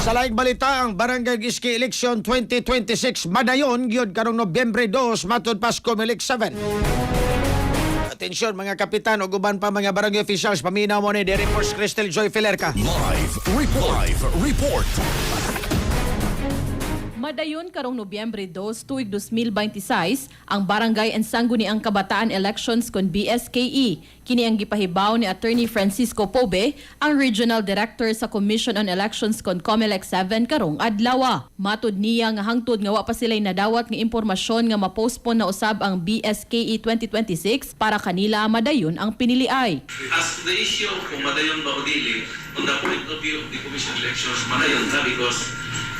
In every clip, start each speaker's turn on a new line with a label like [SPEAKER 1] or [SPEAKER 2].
[SPEAKER 1] Sa laing balita, ang Barangay Iski Election 2026 madayon gyud karong Nobyembre 2 matud pas Comelec 7. Atensyon mga kapitan ug uban pa mga barangay officials, paminaw mo ni Reports Cristel Joy Filerca.
[SPEAKER 2] Live report.
[SPEAKER 3] Madayon karong Nobyembre 2, tuig 2026, ang Barangay and Sangguniang Kabataan Elections kon BSKE. Kini ang gipahibaw ni Attorney Francisco Pobe, ang Regional Director sa Commission on Elections kon Comelec 7 karong adlaw. Matud niya nga hangtod nga wa pa sila'y nadawat nga impormasyon nga ma-postpone na usab ang BSKE 2026 para kanila madayon ang piniliay.
[SPEAKER 4] As to the issue kung madayon ba o dili, on the point of view of the Commission elections, madayon na because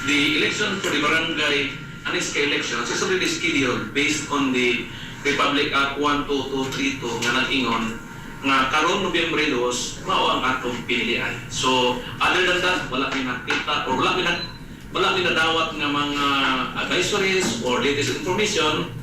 [SPEAKER 4] the election for the barangay and SK elections is already scheduled based on the Republic Act 12232 nga nag-ingon nga karong Nobyembre 2 mao ang atong pinilian. So other than that, wala mi nakita or wala mi nadawat nga mga advisories or latest information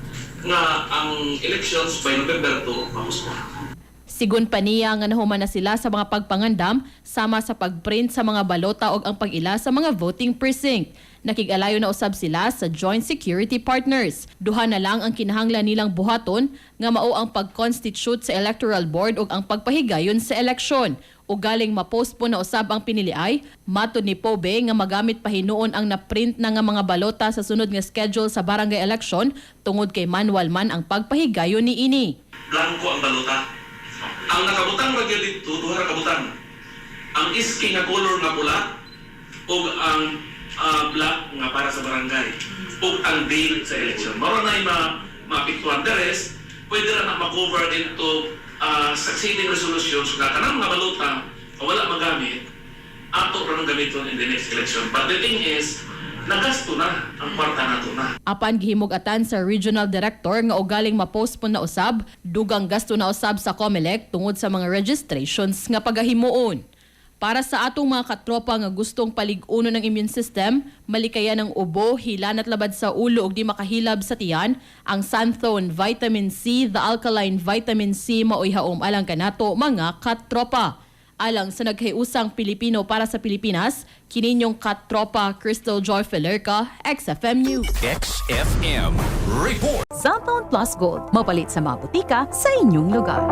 [SPEAKER 4] nga ang elections by November 2 mapostpone.
[SPEAKER 3] Sigun pa niya nga nahuman na sila sa mga pagpangandam sama sa pagprint sa mga balota o ang pag-ila sa mga voting precinct. Nakig-alayo na usab sila sa joint security partners. Duha na lang ang kinahanglan nilang buhaton nga mao ang pag-constitute sa electoral board o ang pagpahigayon sa eleksyon. O galing ma-postpone na usab ang piniliay, matud ni Pobe nga magamit pa hinuon ang na-print na nga mga balota sa sunod nga schedule sa barangay election tungod kay manual man ang pagpahigayon ni ini.
[SPEAKER 4] Blanco ang balota. Ang nakabutang ra gyud dito, duha ra kabutang. Ang iski nga color nga pula ug ang black nga para sa barangay ug ang date sa election. Mao na mapiktuan the rest, pwede ra na ma-cover into succeeding resolutions nga kanang mga balota wala magamit ato ra nang gamiton in the next election. But the thing is, nagasto na ang kwarta nato na.
[SPEAKER 3] Apan gihimug-atan sa regional director nga ugaling ma-postpone na usab, dugang gasto na usab sa Comelec tungod sa mga registrations nga pagahimuon. Para sa atong mga katropa nga gustong palig-uno ng immune system, malikayan ng ubo, hilan at labad sa ulo ug di makahilab sa tiyan, ang Santhone Vitamin C, the alkaline vitamin C maoy haom alang kanato mga katropa. Alang sa naghiusang Pilipino para sa Pilipinas, kininyong katropa Cristel Joy Filerca, XFM News.
[SPEAKER 2] XFM report.
[SPEAKER 5] Santhone Plus Gold, mapalit sa mga butika sa inyong lugar.